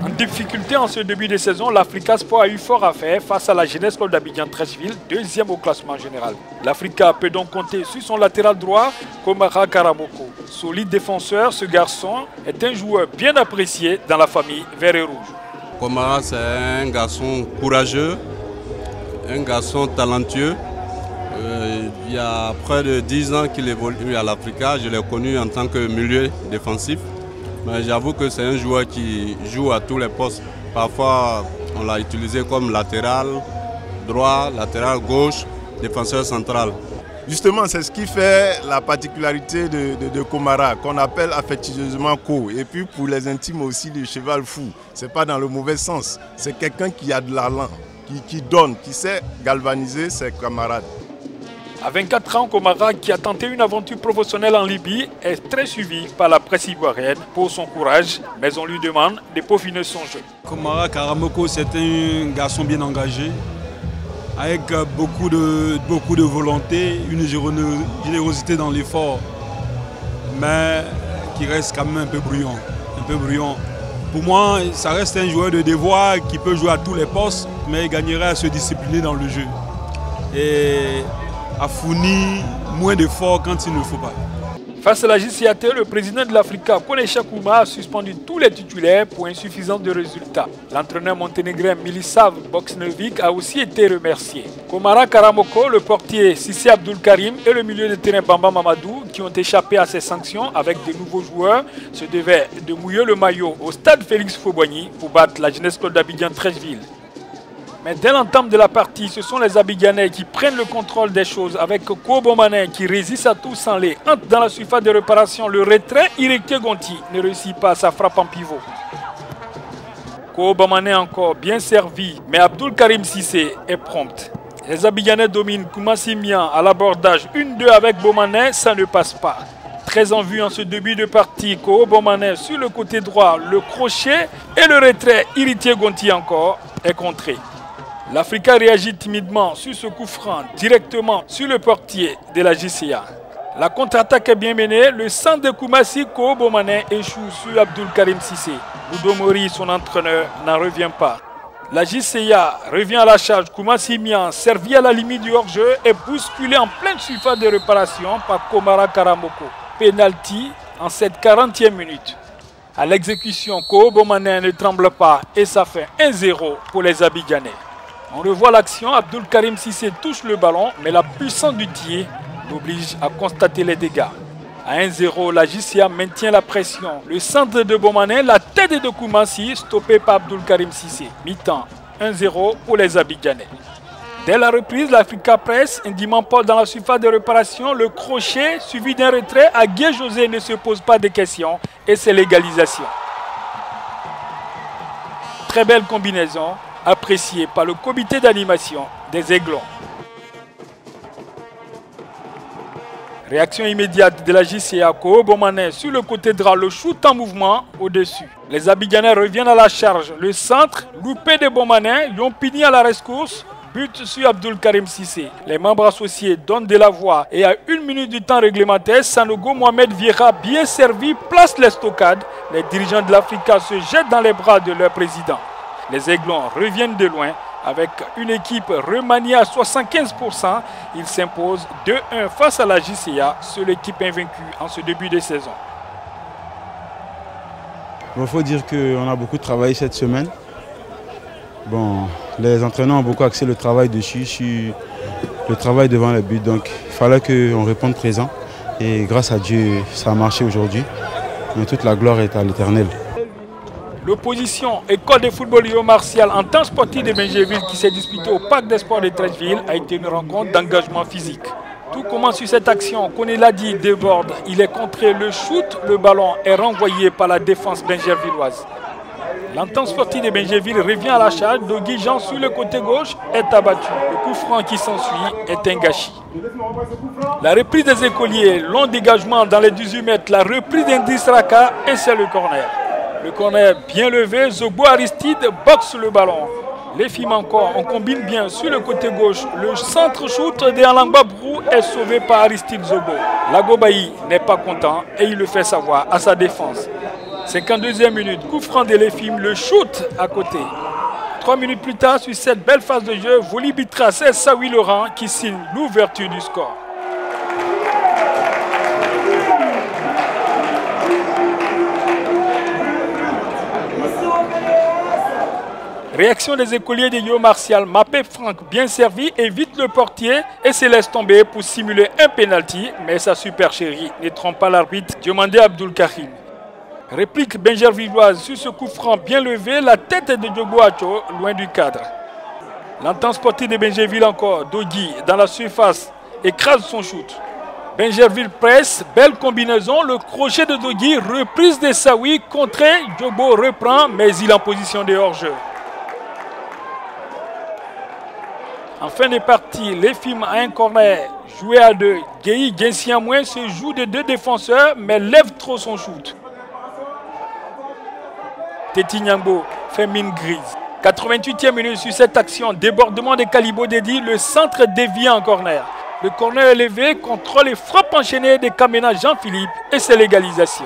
En difficulté en ce début de saison, l'Africa Sport a eu fort à faire face à la Jeunesse Club d'Abidjan Treichville, deuxième au classement général. L'Africa peut donc compter sur son latéral droit, Komara Karamoko. Solide défenseur, ce garçon est un joueur bien apprécié dans la famille vert et rouge. Komara, c'est un garçon courageux, un garçon talentueux. Il y a près de 10 ans qu'il évolue à l'Africa. Je l'ai connu en tant que milieu défensif. Mais j'avoue que c'est un joueur qui joue à tous les postes. Parfois, on l'a utilisé comme latéral droit, latéral gauche, défenseur central. Justement, c'est ce qui fait la particularité de Komara, qu'on appelle affectueusement Ko. Et puis pour les intimes aussi, le cheval fou. Ce n'est pas dans le mauvais sens. C'est quelqu'un qui a de l'allant, qui donne, qui sait galvaniser ses camarades. À 24 ans, Komara, qui a tenté une aventure professionnelle en Libye, est très suivi par la presse ivoirienne pour son courage, mais on lui demande de peaufiner son jeu. Komara Karamoko, c'est un garçon bien engagé, avec beaucoup de volonté, une générosité dans l'effort, mais qui reste quand même un peu bruyant. Pour moi, ça reste un joueur de devoir qui peut jouer à tous les postes, mais il gagnerait à se discipliner dans le jeu. Et à fournir moins d'efforts quand il ne faut pas. Face à la JCAT, le président de l'Africa, Kone Chakouma, a suspendu tous les titulaires pour insuffisance de résultats. L'entraîneur monténégrin Milisav Boksnovic a aussi été remercié. Komara Karamoko, le portier Sissé Abdul Karim et le milieu de terrain Bamba Mamadou, qui ont échappé à ces sanctions avec de nouveaux joueurs, se devaient de mouiller le maillot au stade Félix Houphouët-Boigny pour battre la Jeunesse Club d'Abidjan Treichville. Mais dès l'entame de la partie, ce sont les Abidjanais qui prennent le contrôle des choses avec Ko Bomane qui résiste à tout sans les entre dans la surface de réparation. Le retrait, Ireke Gonti ne réussit pas sa frappe en pivot. Ko Bomane encore bien servi, mais Abdul Karim Sissé est prompt. Les Abidjanais dominent Koumassi Mian à l'abordage 1-2 avec Bomane, ça ne passe pas. Très en vue en ce début de partie, Ko Bomane sur le côté droit, le crochet et le retrait, Ireke Gonti encore est contré. L'Africa réagit timidement sur ce coup franc, directement sur le portier de la JCA. La contre-attaque est bien menée, le centre de Koumassi Ko Bomane échoue sur Abdul Karim Sissé. Boudomori, son entraîneur, n'en revient pas. La JCA revient à la charge, Koumassi Mian, servi à la limite du hors-jeu, est bousculé en pleine surface de réparation par Komara Karamoko. Penalty en cette 40e minute. À l'exécution, Ko Bomane ne tremble pas et ça fait 1-0 pour les Abidjanais. On revoit l'action, Abdul Karim Sissé touche le ballon, mais la puissance du tir l'oblige à constater les dégâts. À 1-0, la JCA maintient la pression. Le centre de Bomane, la tête de Koumassi, stoppé par Abdul Karim Sissé. Mi-temps, 1-0 pour les Abidjanais. Dès la reprise, l'Africa presse, indiment pas dans la surface de réparation. Le crochet, suivi d'un retrait, à Gué-José ne se pose pas de questions et c'est l'égalisation. Très belle combinaison, apprécié par le comité d'animation des Aiglons. Réaction immédiate de la JCA, Ko Bomane sur le côté droit, le shoot en mouvement au-dessus. Les Abidjanais reviennent à la charge. Le centre, loupé de Bomane, Yompini à la rescousse, but sur Abdul Karim Sissé. Les membres associés donnent de la voix et à 1 minute du temps réglementaire, Sanogo Mohamed Vieira, bien servi, place l'estocade. Les dirigeants de l'Africa se jettent dans les bras de leur président. Les Aiglons reviennent de loin avec une équipe remaniée à 75%. Ils s'imposent 2-1 face à la JCA, seule équipe invaincue en ce début de saison. Il faut dire qu'on a beaucoup travaillé cette semaine. Bon, les entraîneurs ont beaucoup axé le travail dessus, sur le travail devant le but. Donc il fallait qu'on réponde présent. Et grâce à Dieu, ça a marché aujourd'hui. Mais toute la gloire est à l'Éternel. L'opposition École de football Léo Martial en temps sportif de Benjéville qui s'est disputée au Parc des Sports de Treichville a été une rencontre d'engagement physique. Tout commence sur cette action. Koné l'a dit, déborde. Il est contré, le shoot, le ballon est renvoyé par la défense benjévilloise. L'entente sportive de Benjéville revient à la charge. Dogui Jean sur le côté gauche est abattu. Le coup franc qui s'ensuit est un gâchis. La reprise des écoliers, long dégagement dans les 18 mètres. La reprise d'Indis Raka et c'est le corner. Le corner bien levé, Zobo Aristide boxe le ballon. Les filles encore, on combine bien sur le côté gauche. Le centre shoot de Alangba Brou est sauvé par Aristide Zobo. Lagobaï n'est pas content et il le fait savoir à sa défense. 52e minute, coup franc de l'EFIM, le shoot à côté. 3 minutes plus tard, sur cette belle phase de jeu, Voli Bitra, c'est Saoui Laurent qui signe l'ouverture du score. Réaction des écoliers de Yo Martial, Mapé Franck bien servi, évite le portier et se laisse tomber pour simuler un penalty, mais sa supercherie ne trompe pas l'arbitre Diomandé Abdul Karim. Réplique Benjervilloise sur ce coup franc bien levé, la tête de Diogo Acho loin du cadre. L'entente sportive de Benjerville encore, Dogui dans la surface écrase son shoot. Benjerville presse, belle combinaison, le crochet de Dogui, reprise de Saoui, contré, Diogo reprend mais il est en position de hors-jeu. En fin de partie, l'EFIM a un corner joué à 2. Guéhi Gensiamouin se joue de 2 défenseurs mais lève trop son shoot. Teti Nyambo fait mine grise. 88e minute sur cette action, débordement de Kalibo Dedi, le centre dévié en corner. Le corner est levé, contrôle et frappe enchaînée de Kamena Jean-Philippe et c'est l'égalisation.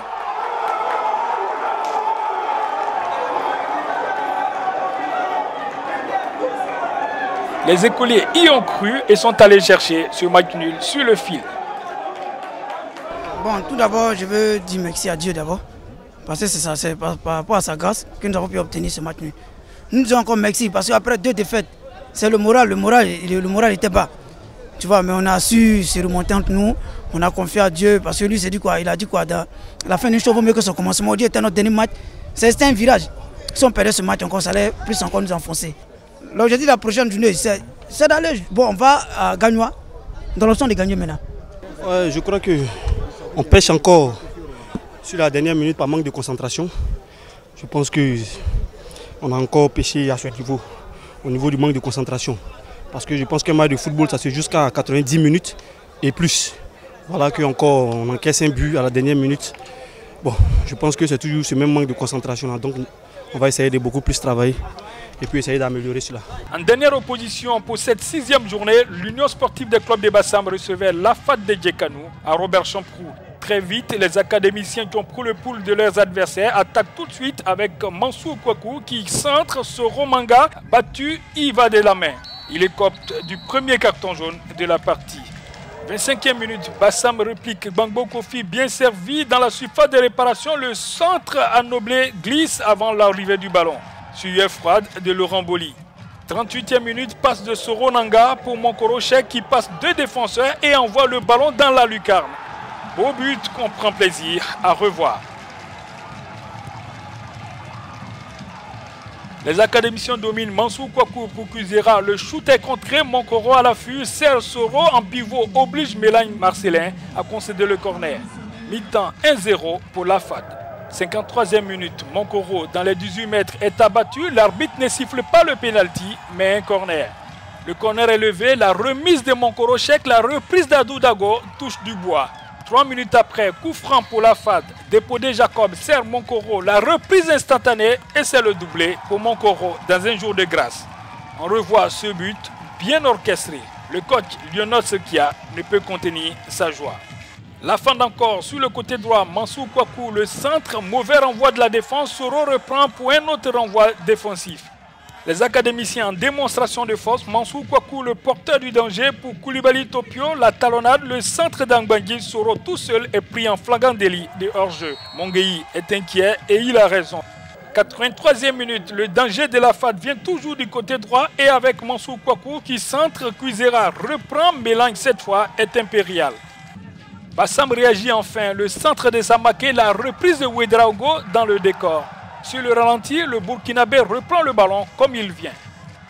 Les écoliers y ont cru et sont allés chercher ce match nul sur le fil. Bon, tout d'abord, je veux dire merci à Dieu d'abord. Parce que c'est par rapport à sa grâce que nous avons pu obtenir ce match nul. Nous disons encore merci parce qu'après 2 défaites, c'est le moral était bas. Tu vois, mais on a su se remonter entre nous, on a confié à Dieu parce que lui s'est dit quoi, il a dit quoi, à la fin d'une chose vaut mieux que son commencement. Dieu était notre dernier match, c'était un virage. Si on perdait ce match encore, ça allait plus encore nous enfoncer. L'objectif de la prochaine journée, c'est d'aller, bon, on va à Gagnois, dans l'option de gagner maintenant. Ouais, je crois qu'on pêche encore sur la dernière minute par manque de concentration. Je pense qu'on a encore pêché à ce niveau, au niveau du manque de concentration. Parce que je pense qu'un match de football, ça se joue jusqu'à 90 minutes et plus. Voilà qu'encore on encaisse un but à la dernière minute. Bon, je pense que c'est toujours ce même manque de concentration là. Donc on va essayer de beaucoup plus travailler et puis essayer d'améliorer cela. En dernière opposition pour cette 6e journée, l'Union sportive des clubs de Bassam recevait l'AFAD de Djekanou à Robert Champrou. Très vite, les académiciens qui ont pris le pouls de leurs adversaires attaquent tout de suite avec Mansour Kouakou qui centre Soro Manga, battu, il va de la main. Il est copte du premier carton jaune de la partie. 25e minute, Bassam réplique Bangbo Kofi bien servi dans la surface de réparation. Le centre annoblé glisse avant l'arrivée du ballon. Sueur froide de Laurent Boli. 38e minute, passe de Soro Nanga pour Monkoro Cheikh qui passe 2 défenseurs et envoie le ballon dans la lucarne. Beau but qu'on prend plaisir à revoir. Les académiciens dominent Mansour Kouakou pour Kuzera. Le shoot est contré, Monkoro à l'affût. Serge Soro en pivot oblige Mélagne Marcelin à concéder le corner. Mi-temps 1-0 pour l'AFAD. 53e minute, Monkoro dans les 18 mètres est abattu. L'arbitre ne siffle pas le pénalty, mais un corner. Le corner est levé, la remise de Monkoro Cheikh, la reprise d'Adou Dago touche du bois. 3 minutes après, coup franc pour l'AFAD, Dépodé Jacob sert Monkoro, la reprise instantanée et c'est le doublé pour Monkoro dans un jour de grâce. On revoit ce but bien orchestré. Le coach Lionel Sekia ne peut contenir sa joie. L'AFAD encore sur le côté droit, Mansour Kouakou, le centre, mauvais renvoi de la défense, Soro reprend pour un autre renvoi défensif. Les académiciens en démonstration de force, Mansour Kouakou, le porteur du danger pour Koulibaly Topio, la talonnade, le centre d'Angbangui, Soro tout seul est pris en flagrant délit de hors-jeu. Mongueï est inquiet et il a raison. 83e minute, le danger de l'AFAD vient toujours du côté droit et avec Mansour Kouakou qui centre, Kuzera reprend, Mélange cette fois est impérial. Bassam réagit enfin, le centre de Samaké, la reprise de Ouedraogo dans le décor. Sur le ralenti, le Burkinabé reprend le ballon comme il vient.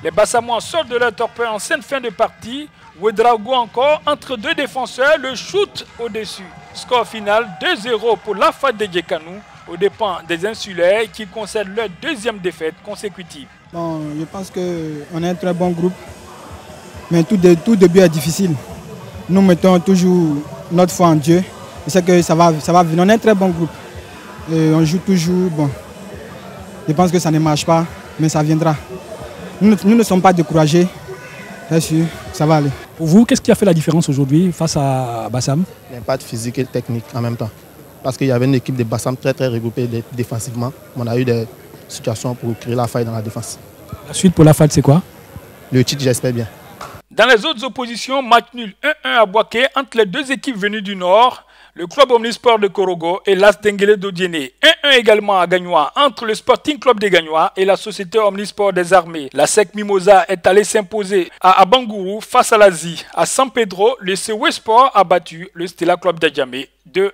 Les Bassamois sortent de leur torpeur en scène fin de partie. Ouedraogo encore entre 2 défenseurs, le shoot au-dessus. Score final 2-0 pour l'AFAD de Djekanou aux dépens des Insulaires qui concèdent leur 2e défaite consécutive. Bon, je pense qu'on est un très bon groupe, mais tout début est difficile. Nous mettons toujours notre foi en Dieu. Je sais que ça va venir. On est un très bon groupe. Et on joue toujours. Bon, je pense que ça ne marche pas, mais ça viendra. Nous ne sommes pas découragés. Bien sûr, ça va aller. Pour vous, qu'est-ce qui a fait la différence aujourd'hui face à Bassam? L'impact physique et technique en même temps. parce qu'il y avait une équipe de Bassam très regroupée défensivement. On a eu des situations pour créer la faille dans la défense. La suite pour la FAD, c'est quoi? Le titre, j'espère bien. Dans les autres oppositions, match nul 1-1 à Boaké entre les deux équipes venues du Nord, le club Omnisport de Korogo et l'As Denguele d'Odiéné. 1-1 également à Gagnoa entre le Sporting Club des Gagnoa et la société Omnisport des Armées. La SEC Mimosa est allée s'imposer à Abangourou face à l'Asie. À San Pedro, le CW Sport a battu le Stella Club d'Adjamé 2-1.